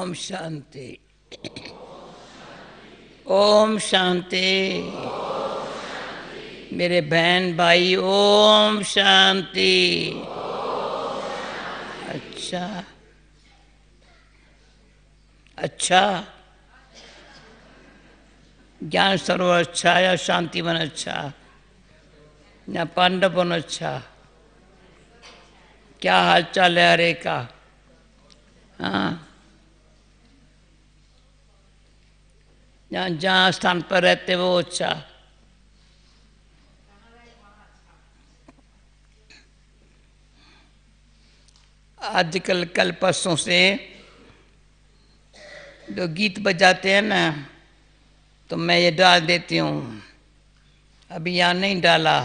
ओम शांति। ओम शांति। मेरे बहन भाई ओम शांति। अच्छा अच्छा, ज्ञान सरोवर अच्छा या शांतिवन अच्छा या पांडवन अच्छा? क्या हाल चाल है हरे का? हाँ, जहाँ स्थान पर रहते वो अच्छा। आजकल कल परसों से जो गीत बजाते हैं ना, तो मैं ये डाल देती हूँ। अभी यहाँ नहीं डाला,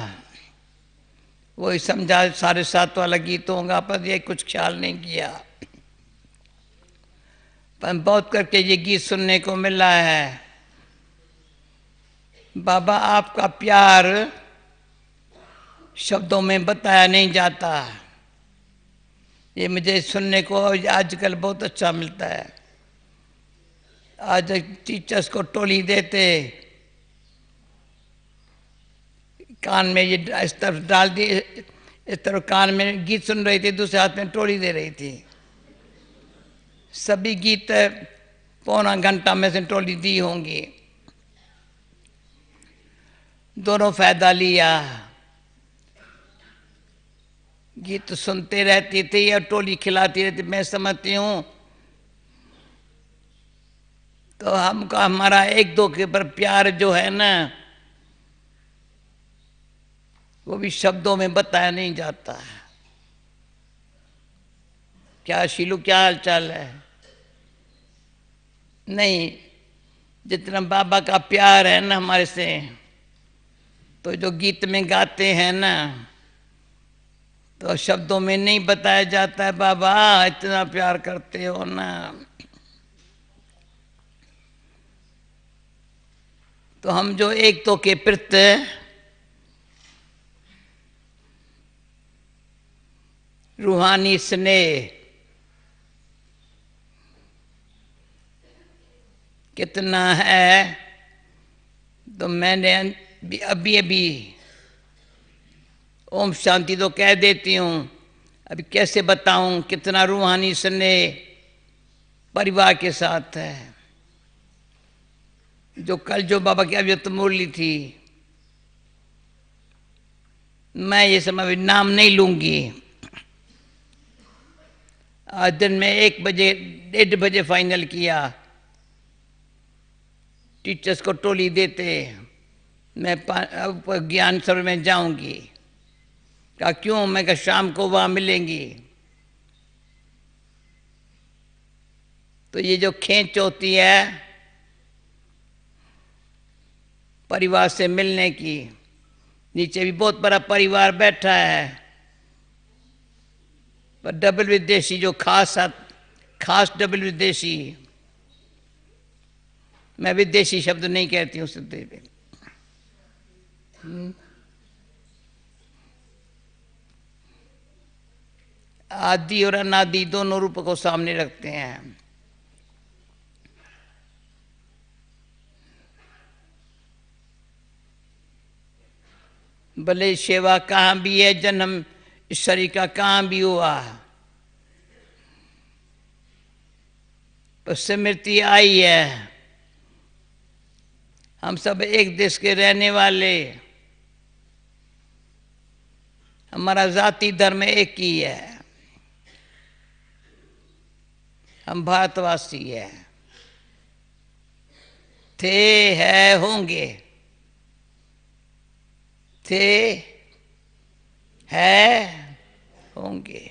वही समझा 7:30 वाला गीत होगा, पर ये कुछ ख्याल नहीं किया। पर बहुत करके ये गीत सुनने को मिला है। बाबा आपका प्यार शब्दों में बताया नहीं जाता, ये मुझे सुनने को आजकल बहुत अच्छा मिलता है। आज टीचर्स को टोली देते, कान में ये इस तरफ डाल दिए, इस तरफ कान में गीत सुन रही थी, दूसरे हाथ में टोली दे रही थी। सभी गीत पौना घंटा में से टोली दी होंगी। दोनों फायदा लिया, गीत सुनते रहती थी या टोली खिलाती रहती। मैं समझती हूँ तो हमको हमारा एक दो के ऊपर प्यार जो है ना, वो भी शब्दों में बताया नहीं जाता है। क्या शीलू, क्या हाल चाल है? नहीं, जितना बाबा का प्यार है ना हमारे से, तो जो गीत में गाते हैं ना, तो शब्दों में नहीं बताया जाता है। बाबा इतना प्यार करते हो ना, तो हम जो एक तो के प्रति रूहानी स्नेह कितना है, तो मैंने अभी अभी ओम शांति तो कह देती हूँ, अभी कैसे बताऊं कितना रूहानी स्नेह परिवार के साथ है। जो कल जो बाबा की अव्यक्त मुरली थी, मैं ये समय नाम नहीं लूंगी। आज दिन में 1 बजे 1:30 बजे फाइनल किया, टीचर्स को टोली देते, मैं ज्ञान सरोवर में जाऊंगी। कहा क्यों? मैं कहा शाम को वहां मिलेंगी। तो ये जो खींच होती है परिवार से मिलने की, नीचे भी बहुत बड़ा परिवार बैठा है, पर डबल विदेशी जो खास डबल विदेशी, मैं विदेशी शब्द नहीं कहती हूँ सिद्धि पे। आदि और अनादि दोनों रूप को सामने रखते हैं। भले सेवा कहाँ भी है, जन्म इस शरीर का कहाँ भी हुआ, पर स्मृति आई है। हम सब एक देश के रहने वाले, हमारा जाति धर्म एक ही है, हम भारतवासी हैं। थे, है, होंगे। थे, है, होंगे,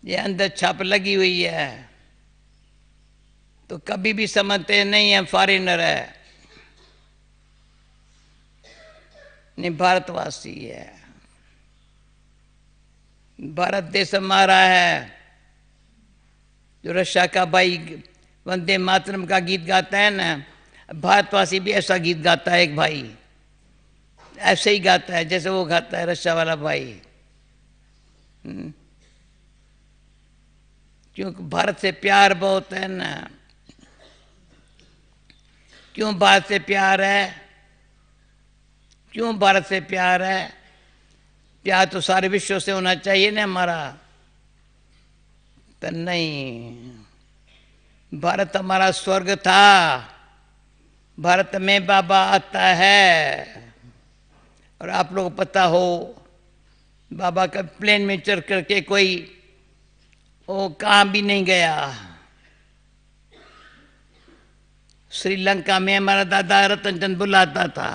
ये अंदर छाप लगी हुई है। तो कभी भी समझते नहीं है फॉरेनर है, नहीं भारतवासी है। भारत देश हमारा है। जो रशिया का भाई वंदे मातरम का गीत गाता है ना, भारतवासी भी ऐसा गीत गाता है। एक भाई ऐसे ही गाता है जैसे वो गाता है रशिया वाला भाई। क्योंकि भारत से प्यार बहुत है ना। क्यों भारत से प्यार है? क्यों भारत से प्यार है? प्यार तो सारे विश्व से होना चाहिए ना हमारा। तो नहीं, भारत हमारा स्वर्ग था। भारत में बाबा आता है। और आप लोग पता हो, बाबा का प्लेन में चढ़ करके कोई वो कहाँ भी नहीं गया। श्रीलंका में हमारा दादा रतन चंद बुलाता था,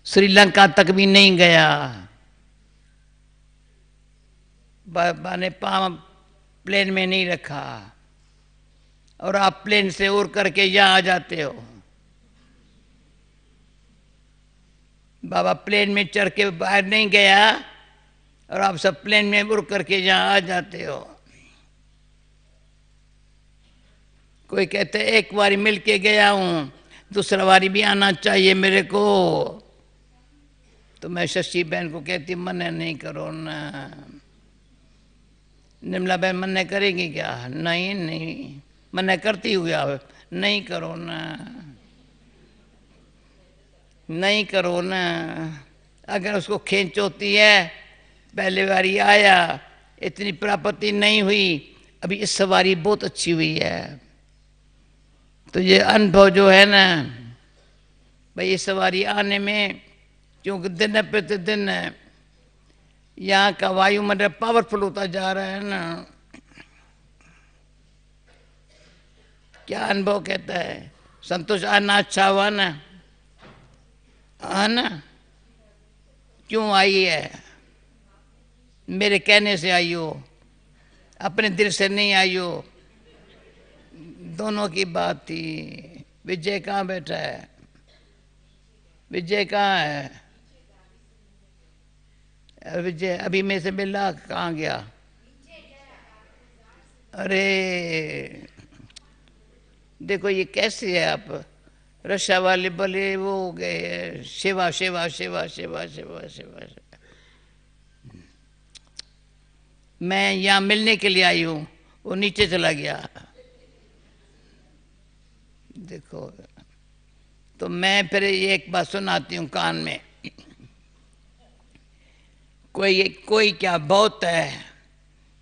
श्रीलंका तक भी नहीं गया। बाबा ने पाँव प्लेन में नहीं रखा। और आप प्लेन से उड़ करके यहाँ आ जाते हो। बाबा प्लेन में चढ़ के बाहर नहीं गया और आप सब प्लेन में उड़ करके यहाँ आ जाते हो। कोई कहते एक बारी मिल के गया हूँ, दूसरा बारी भी आना चाहिए मेरे को। तो मैं शशि बहन को कहती मना नहीं करो ना। निर्मला बहन मना करेंगी क्या? नहीं नहीं, मना करती हुई नहीं करो ना, नहीं करो ना। अगर उसको खींच होती है, पहले बारी आया इतनी प्राप्ति नहीं हुई, अभी इस सवारी बहुत अच्छी हुई है। तो ये अनुभव जो है ना भाई, इस सवारी आने में, क्योंकि दिन प्रतिदिन यहाँ का वायुमंडल पावरफुल होता जा रहा है ना। क्या अनुभव कहता है? संतोष आना अच्छा हुआ ना? ना? क्यों आई है? मेरे कहने से आई हो, अपने दिल से नहीं आई हो। दोनों की बात थी। विजय कहाँ बैठा है? विजय कहाँ है? विजय अभी मेरे से मिला, कहाँ गया? अरे देखो ये कैसे है, आप रक्षा वाले बोले वो हो गए, सेवा सेवा सेवा सेवा सेवा सेवा। मैं यहाँ मिलने के लिए आई हूँ, वो नीचे चला गया। देखो, तो मैं फिर एक बात सुनाती हूँ कान में। कोई क्या बहुत है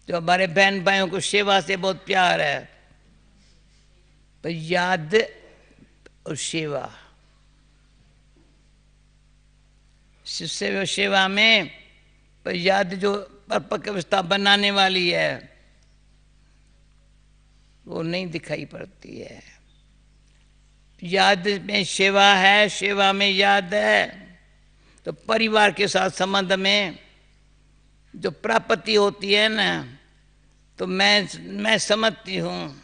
जो हमारे बहन भाइयों को सेवा से बहुत प्यार है, तो याद और सेवा, सेवा में पर याद जो परिपक्व अवस्था बनाने वाली है वो नहीं दिखाई पड़ती है। याद में सेवा है, सेवा में याद है। तो परिवार के साथ संबंध में जो प्राप्ति होती है ना, तो मैं समझती हूँ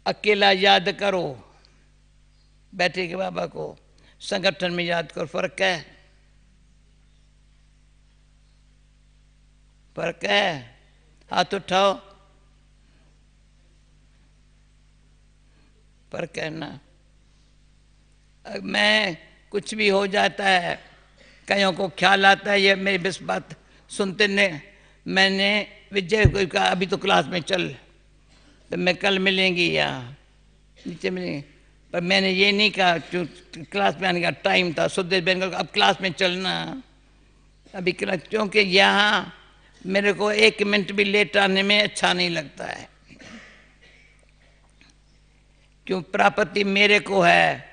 अकेला याद करो, बैठे के बाबा को संगठन में याद करो, फर्क है, फर्क है। हाथ उठाओ, फर्क है ना। मैं कुछ भी हो जाता है, कईयों को ख्याल आता है ये मेरी बस बात सुनते ने। मैंने विजय को कहा अभी तो क्लास में चल, तो मैं कल मिलेंगी यहाँ नीचे मिलेंगे, पर मैंने ये नहीं कहा क्योंकि क्लास में आने का टाइम था। सुदेश बहन को अब क्लास में चलना अभी क्लास, क्योंकि यहाँ मेरे को 1 मिनट भी लेट आने में अच्छा नहीं लगता है। क्यों? प्राप्ति मेरे को है,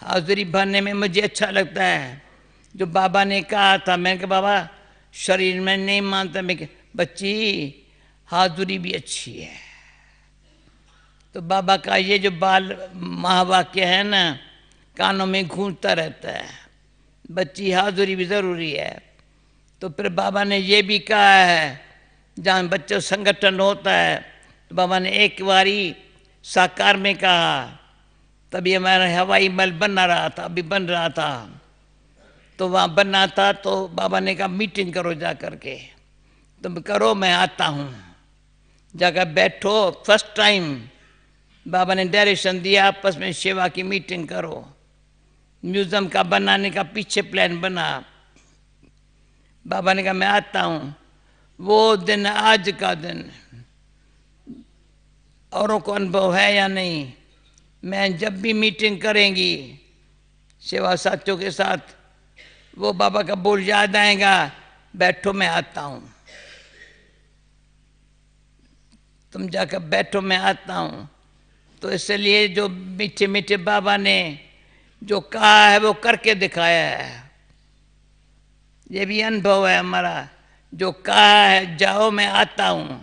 हाजिरी भरने में मुझे अच्छा लगता है। जो बाबा ने कहा था, मैंने कहा बाबा शरीर में नहीं मानता, मैं बच्ची हाजिरी भी अच्छी है। तो बाबा का ये जो बाल महावाक्य है ना, कानों में गूंजता रहता है, बच्ची हाजिरी भी ज़रूरी है। तो फिर बाबा ने ये भी कहा है, जहाँ बच्चों संगठन होता है, तो बाबा ने एक बारी साकार में कहा, तभी हमारा हवाई महल बन रहा था, अभी बन रहा था, तो वहाँ बनना था। तो बाबा ने कहा मीटिंग करो जा करके, तुम करो मैं आता हूँ। जाकर बैठो, फर्स्ट टाइम बाबा ने डायरेक्शन दिया, आपस में सेवा की मीटिंग करो। म्यूज़ियम का बनाने का पीछे प्लान बना। बाबा ने कहा मैं आता हूँ। वो दिन आज का दिन, औरों को अनुभव है या नहीं। मैं जब भी मीटिंग करेंगी सेवा साथियों के साथ, वो बाबा का बोल याद आएगा, बैठो मैं आता हूँ, तुम जाकर बैठो मैं आता हूँ। तो इसलिए जो मीठे मीठे बाबा ने जो कहा है वो करके दिखाया है। ये भी अनुभव है हमारा, जो कहा है जाओ मैं आता हूँ।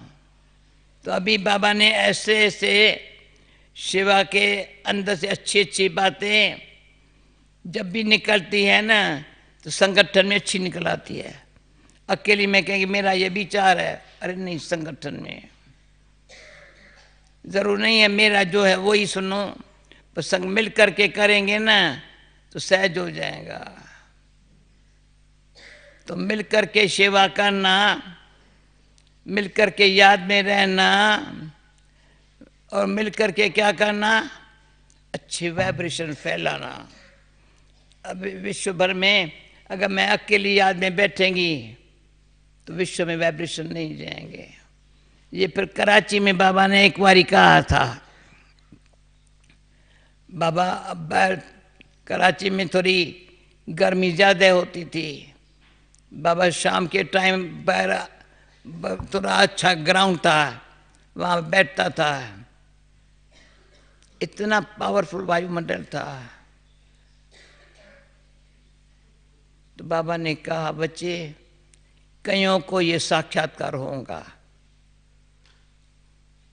तो अभी बाबा ने ऐसे ऐसे शिवा के अंदर से अच्छी अच्छी बातें जब भी निकलती है ना, तो संगठन में अच्छी निकल आती है। अकेली में कहेंगे मेरा ये विचार है, अरे नहीं, संगठन में जरूर नहीं है मेरा जो है वो ही सुनो, पर संग मिल करके करेंगे ना तो सहज हो जाएगा। तो मिल करके सेवा करना, मिल करके याद में रहना, और मिल करके क्या करना, अच्छी वाइब्रेशन फैलाना। अब विश्व भर में अगर मैं अकेली याद में बैठेंगी तो विश्व में वाइब्रेशन नहीं जाएंगे। ये फिर कराची में बाबा ने एक बारी कहा था। बाबा अब कराची में थोड़ी गर्मी ज़्यादा होती थी। बाबा शाम के टाइम बाहर थोड़ा अच्छा ग्राउंड था, वहाँ बैठता था। इतना पावरफुल वायुमंडल था। तो बाबा ने कहा बच्चे, कईयों को ये साक्षात्कार होगा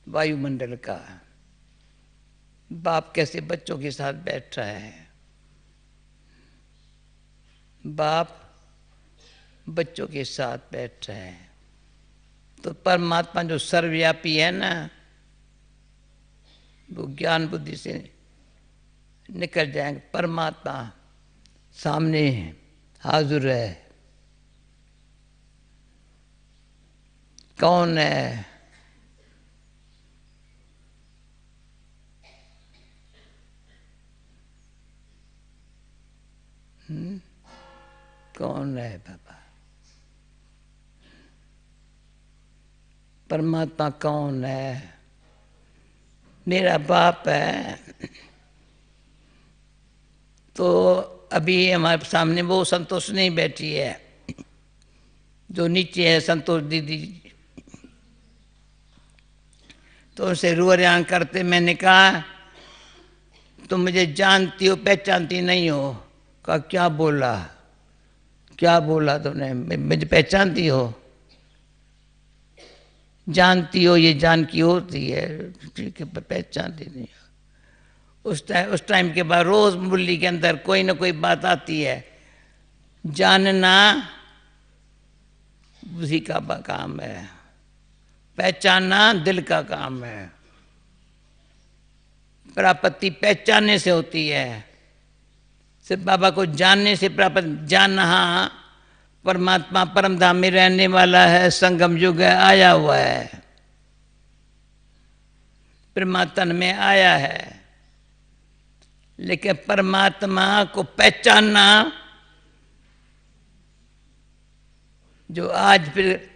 वायुमंडल का। बाप कैसे बच्चों के साथ बैठ रहा है, बाप बच्चों के साथ बैठ रहा है। तो परमात्मा जो सर्वव्यापी है ना, वो ज्ञान बुद्धि से निकल जाएंगे। परमात्मा सामने हाजिर है। कौन है? कौन है बाबा? परमात्मा कौन है? मेरा बाप है। तो अभी हमारे सामने वो संतोष नहीं बैठी है, जो नीचे है संतोष दीदी। तो उनसे रुआन करते मैंने कहा तुम मुझे जानती हो पहचानती नहीं हो? कहा क्या बोला? क्या बोला तुमने? मुझे पहचानती हो, जानती हो, ये जान की होती है, ठीक है, पहचानती नहीं हो। उस टाइम के बाद रोज मुरली के अंदर कोई ना कोई बात आती है। जानना बुद्धि का काम है, पहचानना दिल का काम है। प्राप्ति पहचानने से होती है, सिर्फ बाबा को जानने से प्राप्त। जानना परमात्मा परम धाम में रहने वाला है, संगम युग है, आया हुआ है, परमात्मा में आया है। लेकिन परमात्मा को पहचानना, जो आज फिर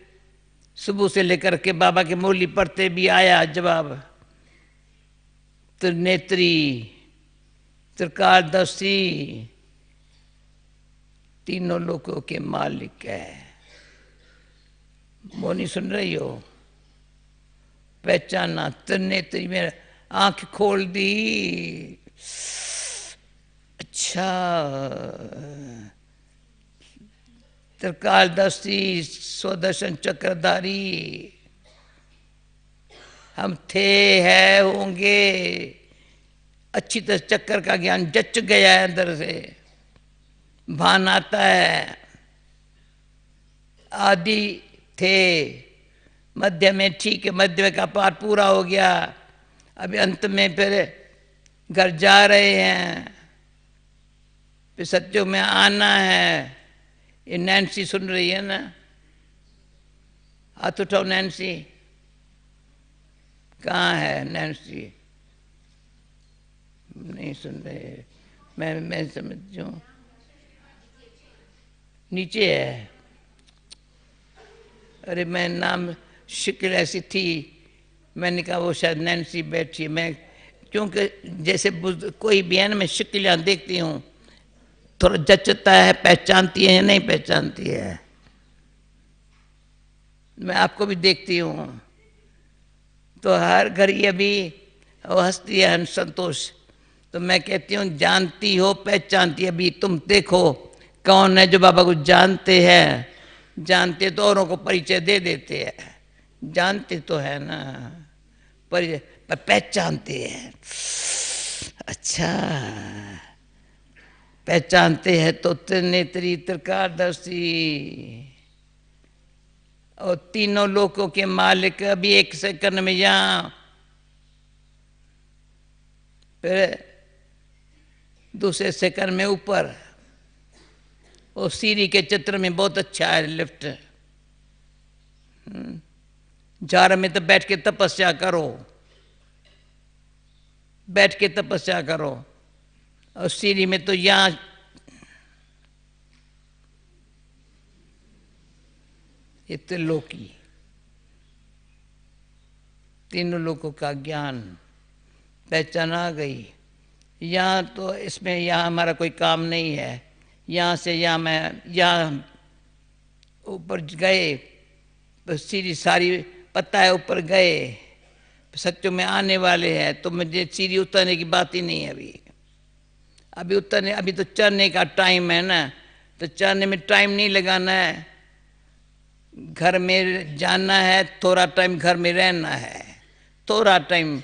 सुबह से लेकर के बाबा के मुरली पढ़ते भी आया जवाब, त्रिनेत्री, त्रिकालदर्शी, तीनों लोगों के मालिक है। वो नहीं सुन रही हो? पहचाना, त्रिनेत्री में आंख खोल दी। अच्छा, त्रिकालदर्शी, स्वदर्शन चक्रधारी हम थे, है, होंगे। अच्छी तरह चक्कर का ज्ञान जच गया है अंदर से, भान आता है। आदि थे, मध्य में ठीक है, मध्य का पार पूरा हो गया, अभी अंत में फिर घर जा रहे हैं, फिर सत्युग में आना है। ये नैन्सी सुन रही है ना? हाथ उठाओ नैन्सी। कहाँ है नैन्सी? नहीं सुन रहे। मैं समझूं नीचे है। अरे मैं नाम शिकल ऐसी थी, मैंने कहा वो शायद नैन्सी बैठी है। मैं क्योंकि जैसे कोई भी है ना, मैं शक्लें देखती हूँ, थोड़ा जचता है, पहचानती है या नहीं पहचानती है। मैं आपको भी देखती हूँ, तो हर घड़ी अभी वो हंसती है संतोष। तो मैं कहती हूँ जानती हो पहचानती है। अभी तुम देखो कौन है जो बाबा को जानते हैं, जानते तो औरों को परिचय दे देते हैं, जानते तो है ना, परिचय पर पहचानते हैं। अच्छा, पहचानते हैं तो त्रिनेत्री त्रिकालदर्शी और तीनों लोकों के मालिक अभी एक सेकंड में यहाँ, फिर दूसरे सेकंड में ऊपर। वो सीढ़ी के चित्र में बहुत अच्छा है लिफ्ट। जार में तो बैठ के तपस्या करो, बैठ के तपस्या करो, और सीढ़ी में तो यहाँ ये त्रिलोकी, तीनों लोगों का ज्ञान पहचान आ गई। यहाँ तो इसमें यहाँ हमारा कोई काम नहीं है। यहाँ से यहाँ मैं यहाँ ऊपर गए, सीढ़ी सारी पता है ऊपर गए, सच्चों में आने वाले हैं, तो मुझे सीढ़ी उतरने की बात ही नहीं है अभी। अभी उतरने, अभी तो चढ़ने का टाइम है ना, तो चढ़ने में टाइम नहीं लगाना है, घर में जाना है, थोड़ा टाइम घर में रहना है, थोड़ा टाइम,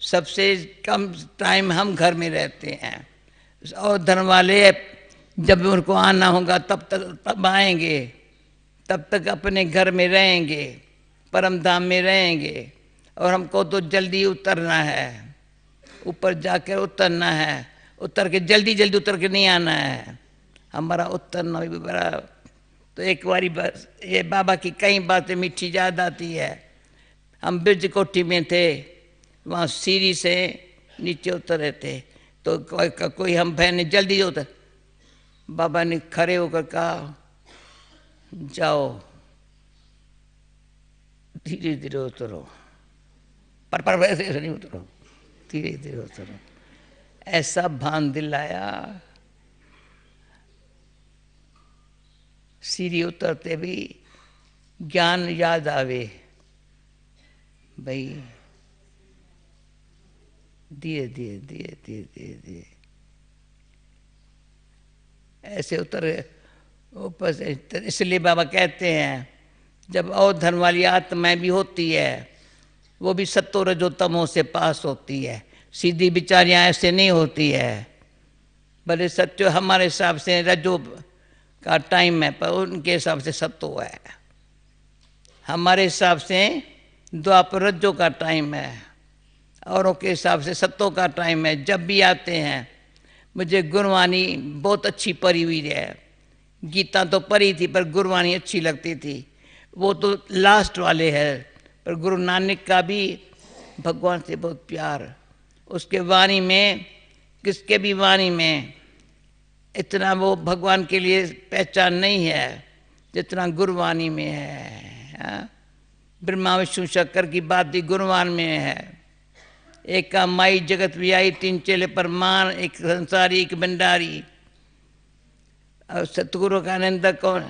सबसे कम टाइम हम घर में रहते हैं। और धर्म वाले जब उनको आना होगा तब तक तब आएंगे, तब तक अपने घर में रहेंगे, परम धाम में रहेंगे। और हमको तो जल्दी उतरना है, ऊपर जाकर उतरना है, उतर के जल्दी जल्दी उतर के नहीं आना है। हमारा उतरना भी बड़ा, तो एक बारी बस ये बाबा की कई बातें मीठी याद आती है। हम ब्रिज कोठी में थे, वहाँ सीढ़ी से नीचे उतरे थे, तो कोई हम बहन जल्दी उतर, बाबा ने खड़े होकर कहा जाओ धीरे धीरे उतरो, पर वैसे नहीं उतरो, धीरे धीरे उतरो। ऐसा भान दिलाया, सीढ़ी उतरते भी ज्ञान याद आवे, भाई धीरे धीरे धीरे धीरे धीरे धीरे ऐसे उतर ऊपर से। इसलिए बाबा कहते हैं जब और धर्म वाली आत्माएं भी होती है, वो भी सत्तो रजो तमो से पास होती है, सीधी बिचारियां ऐसे नहीं होती है। भले सत्यो हमारे हिसाब से रजो का टाइम है, पर उनके हिसाब से सत्तो है, हमारे हिसाब से द्वापर रज्जो का टाइम है, औरों के हिसाब से सत्तों का टाइम है। जब भी आते हैं, मुझे गुरबानी बहुत अच्छी पढ़ी हुई है, गीता तो पढ़ी थी पर गुरबानी अच्छी लगती थी, वो तो लास्ट वाले है, पर गुरु नानक का भी भगवान से बहुत प्यार, उसके वाणी में, किसके भी वाणी में इतना वो भगवान के लिए पहचान नहीं है जितना गुरबानी में है। ब्रह्मा विष्णु शंकर की बात भी गुरबान में है। एक का माई जगत भी आई, तीन चेले परमान, एक संसारी एक भंडारी। और सतगुरु का आनंद कौन,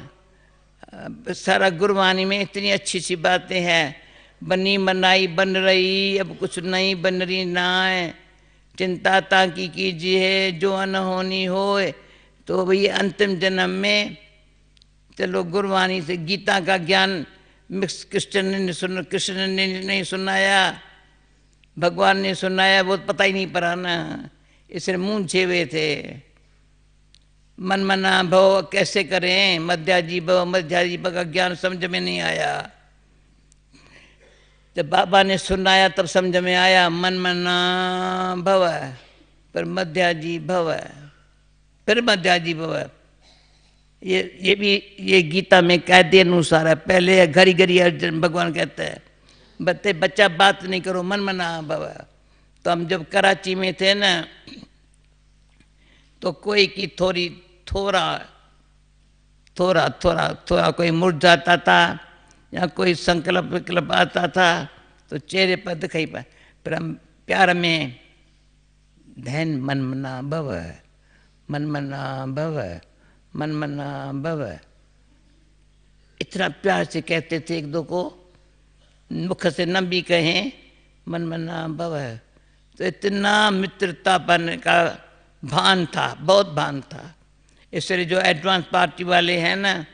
सारा गुरबानी में इतनी अच्छी सी बातें हैं। बनी बनाई बन रही, अब कुछ नहीं बन रही ना है, चिंता ताकि कीजिए जो अनहोनी होए। तो भई अंतिम जन्म में चलो गुरबानी से गीता का ज्ञान मिक्स कृष्ण ने नहीं सुनाया, भगवान ने सुनाया, वो पता ही नहीं पड़ा ना, इसलिए मुँह छेवे थे। मन मना भव कैसे करें, मध्याजी भव का ज्ञान समझ में नहीं आया। जब बाबा ने सुनाया तब समझ में आया, मन मना भव पर मध्याजी भव, फिर मध्याजी भव। ये भी ये गीता में कायदे अनुसार है। पहले घड़ी घड़ी अर्जुन भगवान कहते हैं बच्चा बात नहीं करो, मन मना भव। तो हम जब कराची में थे ना, तो कोई की थोड़ा कोई मुड़ जाता था, या कोई संकल्प विकल्प आता था, तो चेहरे पर दिखाई पाए। पर हम प्यार में धैन मनमना भव, मनमना भव, मनमना भव, इतना प्यार से कहते थे एक दो को, मुख से न भी कहें मनमना भव। तो इतना मित्रतापन का भान था, बहुत भान था। इसलिए जो एडवांस पार्टी वाले हैं ना,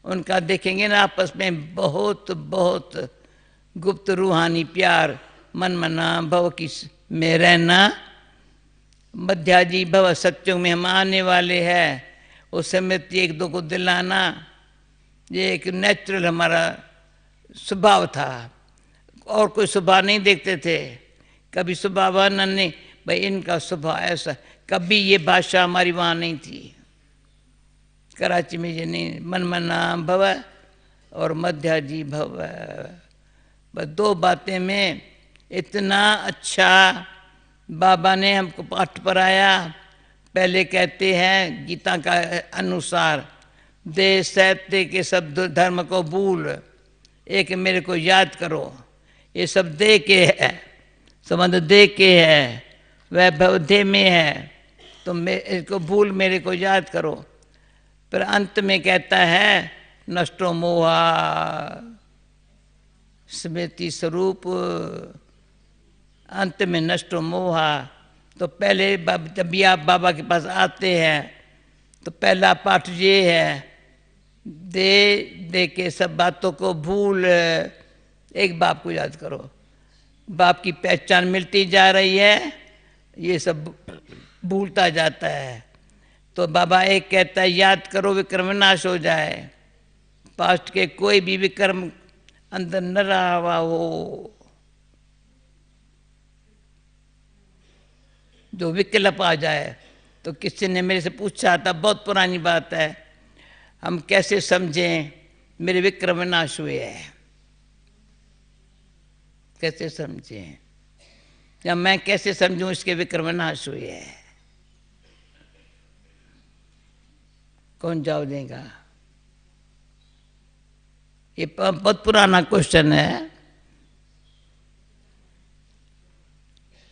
उनका देखेंगे ना आपस में बहुत बहुत गुप्त रूहानी प्यार मनमना भव की में रहना। मध्याजी भव सत्युग में हम आने वाले हैं, उस समय एक दो को दिलाना, ये एक नेचुरल हमारा स्वभाव था। और कोई स्वभाव नहीं देखते थे, कभी स्वभाव वर्णन नहीं, भाई इनका स्वभाव ऐसा, कभी ये भाषा हमारी वहाँ नहीं थी, कराची में ये नहीं। मनमना भव और मध्याजी भव, बस दो बातें में इतना अच्छा बाबा ने हमको पाठ पढ़ाया। पहले कहते हैं गीता का अनुसार, दे सत्य के सब धर्म को भूल, एक मेरे को याद करो। ये सब दे के है, संबंध दे के है, वैभव दे में है, तो इसको भूल मेरे को याद करो। पर अंत में कहता है नष्टो मोहा स्मृति स्वरूप, अंत में नष्टो मोहा। तो पहले जब भी आप बाबा के पास आते हैं तो पहला पाठ ये है, दे दे के सब बातों को भूल, एक बाप को याद करो। बाप की पहचान मिलती जा रही है, ये सब भूलता जाता है। तो बाबा एक कहता है याद करो विक्रम नाश हो जाए, पास्ट के कोई भी विक्रम अंदर न रहा हुआ हो, जो विकल्प आ जाए। तो किसी ने मेरे से पूछा था, बहुत पुरानी बात है, हम कैसे समझें मेरे विक्रम नाश हुए हैं, कैसे समझें, या मैं कैसे समझूं इसके विक्रम नाश हुए हैं? कौन जवाब देगा? ये बहुत पुराना क्वेश्चन है।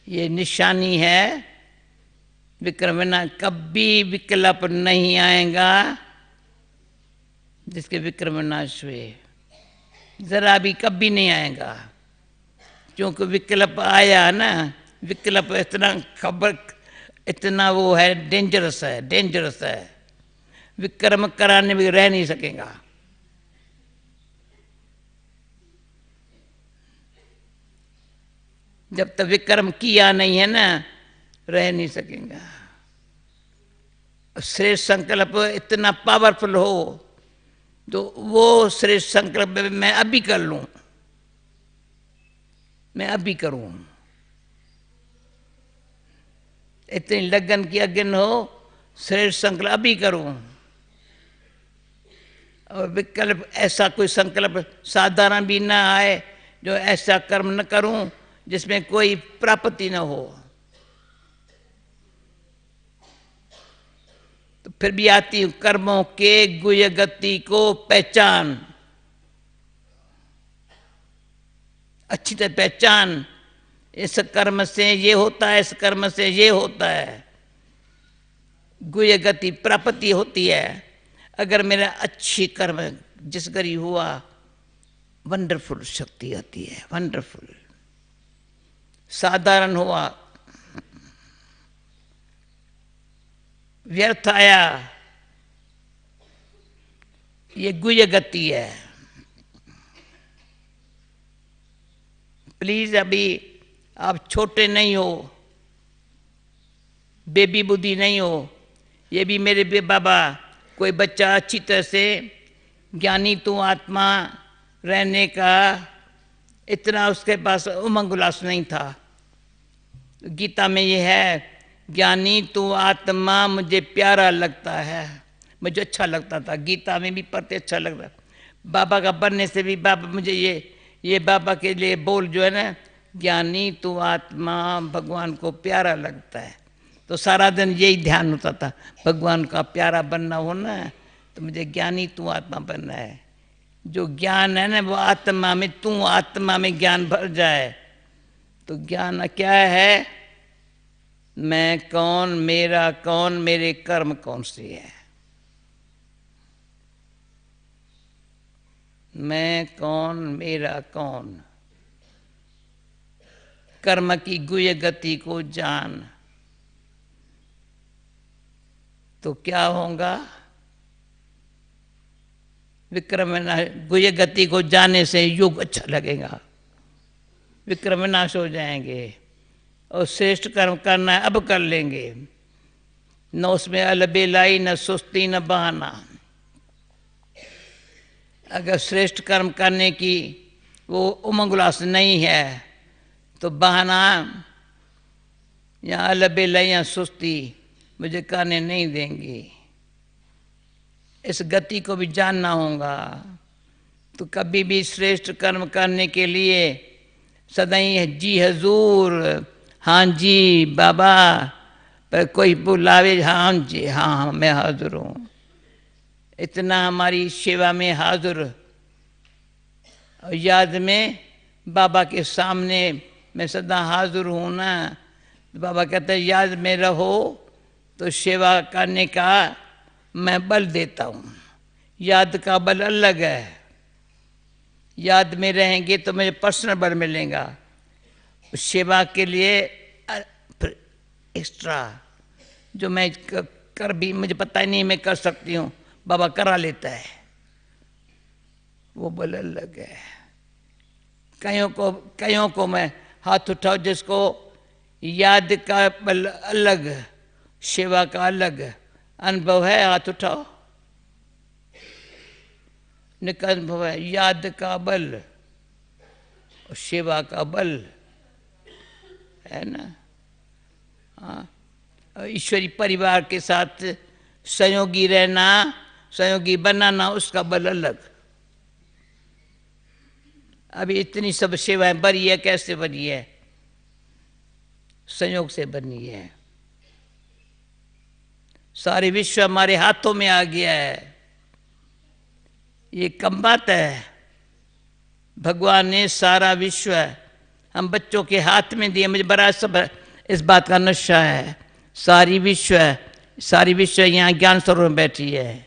ये निशानी है विक्रम नाश, कभी विकल्प नहीं आएगा जिसके विक्रम नाश हुए, जरा भी कभी नहीं आएगा। क्योंकि विकल्प आया ना, विकल्प इतना खबर, इतना वो है, डेंजरस है, डेंजरस है, विक्रम कराने में रह नहीं सकेगा। जब तक विक्रम किया नहीं है ना, रह नहीं सकेगा। श्रेष्ठ संकल्प इतना पावरफुल हो तो वो श्रेष्ठ संकल्प मैं अभी कर लूं, मैं अभी करूं, इतनी लगन की अग्नि हो, श्रेष्ठ संकल्प अभी करूं। और विकल्प ऐसा कोई संकल्प साधारण भी ना आए, जो ऐसा कर्म न करूं जिसमें कोई प्राप्ति न हो। तो फिर भी आती हूं, कर्मों के गुह्य गति को पहचान, अच्छी तरह पहचान, इस कर्म से ये होता है, इस कर्म से ये होता है, गुह्य गति प्राप्ति होती है। अगर मेरा अच्छी कर्म जिस घड़ी हुआ, वंडरफुल शक्ति आती है, वंडरफुल। साधारण हुआ, व्यर्थ आया, ये गुह्य गति है। प्लीज अभी आप छोटे नहीं हो, बेबी बुद्धि नहीं हो। ये भी मेरे बाबा, कोई बच्चा अच्छी तरह से ज्ञानी तू आत्मा रहने का इतना उसके पास उमंग उल्लास नहीं था। गीता में ये है, ज्ञानी तू आत्मा मुझे प्यारा लगता है, मुझे अच्छा लगता था, गीता में भी पढ़ते अच्छा लगता। बाबा का बनने से भी बाबा मुझे ये बाबा के लिए बोल जो है ना, ज्ञानी तू आत्मा भगवान को प्यारा लगता है। तो सारा दिन यही ध्यान होता था, भगवान का प्यारा बनना हो ना, तो मुझे ज्ञानी तू आत्मा बनना है। जो ज्ञान है ना वो आत्मा में, तू आत्मा में ज्ञान भर जाए तो ज्ञान क्या है? मैं कौन, मेरा कौन, मेरे कर्म कौन से है। मैं कौन, मेरा कौन, कर्म की गुह्य गति को जान तो क्या होगा? विक्रम विनाश, गुह्य गति को जाने से युग अच्छा लगेगा, विक्रम विनाश हो जाएंगे और श्रेष्ठ कर्म करना है अब कर लेंगे। न उसमें अलबेलाई, न सुस्ती, न बहाना। अगर श्रेष्ठ कर्म करने की वो उमंग उल्लास नहीं है तो बहाना या अलबेलाई या सुस्ती मुझे करने नहीं देंगी। इस गति को भी जानना होगा। तो कभी भी श्रेष्ठ कर्म करने के लिए सदाई जी हजूर, हाँ जी बाबा, पर कोई बुलावे हाँ जी हाँ मैं हाजिर हूँ, इतना हमारी सेवा में हाजिर। और याद में बाबा के सामने मैं सदा हाजिर हूँ ना, तो बाबा कहते हैं याद में रहो तो सेवा करने का मैं बल देता हूँ। याद का बल अलग है, याद में रहेंगे तो मुझे पर्सनल बल मिलेगा। सेवा के लिए एक्स्ट्रा जो मैं कर भी मुझे पता ही नहीं मैं कर सकती हूँ, बाबा करा लेता है, वो बल अलग है। कईयों को मैं हाथ उठाओ जिसको याद का बल अलग, सेवा का अलग अनुभव है, हाथ उठाओ। निकल अनुभव है, याद का बल और सेवा का बल है ना। हाँ, ईश्वरी परिवार के साथ सहयोगी रहना, सहयोगी बनाना, उसका बल अलग। अभी इतनी सब सेवाएं बनी है, कैसे बनी है? संयोग से बनी है। सारे विश्व हमारे हाथों में आ गया है, ये कम बात है। भगवान ने सारा विश्व हम बच्चों के हाथ में दिए, मुझे बड़ा सब इस बात का नशा है। सारी विश्व यहाँ ज्ञान सरोवर में बैठी है,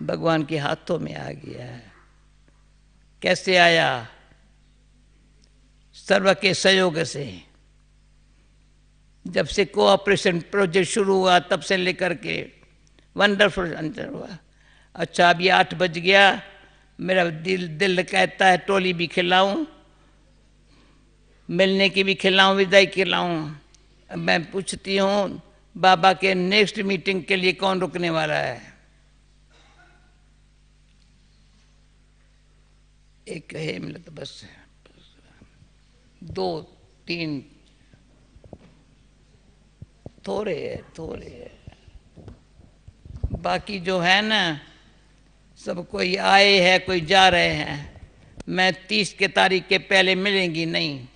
भगवान के हाथों में आ गया है। कैसे आया? सर्व के सहयोग से। जब से कोऑपरेशन प्रोजेक्ट शुरू हुआ तब से लेकर के वंडरफुल अंतर हुआ। अच्छा अभी 8 बज गया, मेरा दिल कहता है टोली भी खिलाऊं, मिलने की भी खिलाऊं, विदाई खिलाऊं। मैं पूछती हूँ बाबा के नेक्स्ट मीटिंग के लिए कौन रुकने वाला है? एक है मिला तो बस 2 3 थोड़े है। बाकी जो है ना सब कोई आए हैं, कोई जा रहे हैं। मैं 30 के तारीख के पहले मिलेंगी नहीं,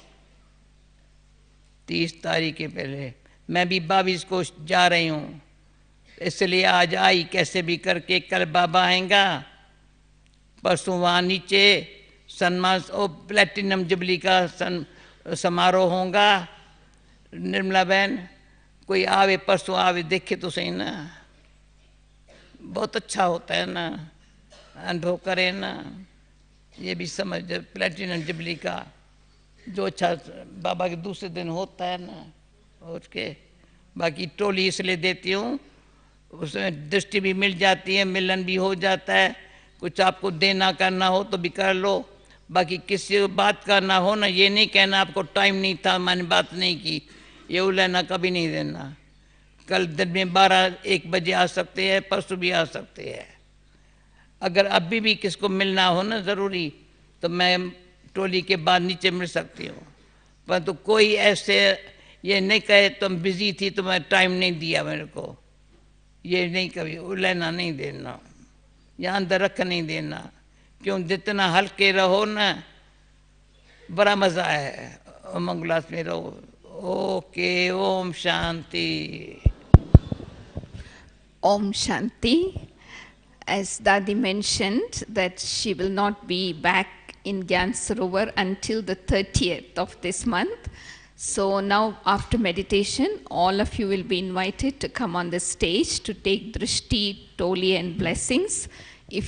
30 तारीख के पहले। मैं भी 22 को जा रही हूँ, इसलिए आज आई कैसे भी करके। कल बाबा आएगा, परसों वहाँ नीचे सम्मान और प्लेटिनम जुबली का समारोह होगा। निर्मला बहन कोई आवे, परसों आवे, देखे तो सही ना, बहुत अच्छा होता है ना, अनुभव करे ना। ये भी समझ प्लेटिनम जुबली का जो अच्छा बाबा के दूसरे दिन होता है ना, और के बाकी टोली इसलिए देती हूँ, उसमें दृष्टि भी मिल जाती है, मिलन भी हो जाता है। कुछ आपको देना करना हो तो भी कर लो, बाकी किसी को बात करना हो ना, ये नहीं कहना आपको टाइम नहीं था मैंने बात नहीं की, ये उलझना कभी नहीं देना। कल दिन में 12-1 बजे आ सकते हैं, परसों भी आ सकते हैं। अगर अभी भी किसको मिलना हो ना ज़रूरी, तो मैं टोली के बाद नीचे मिल सकती हूँ। परंतु कोई ऐसे ये नहीं कहे तुम बिजी थी तो मैं टाइम नहीं दिया मेरे को, ये नहीं, कभी उलझना नहीं देना, यहाँ अंदर रख नहीं देना। क्यों? जितना हल्के रहो ना बड़ा मज़ा है, मंगलास में रहो। Okay, Om Shanti. Om Shanti. as Dadi mentioned, that she will not be back in Gyan Sarovar until the 30th of this month. So now after meditation, all of you will be invited to come on the stage to take drishti, toli and blessings.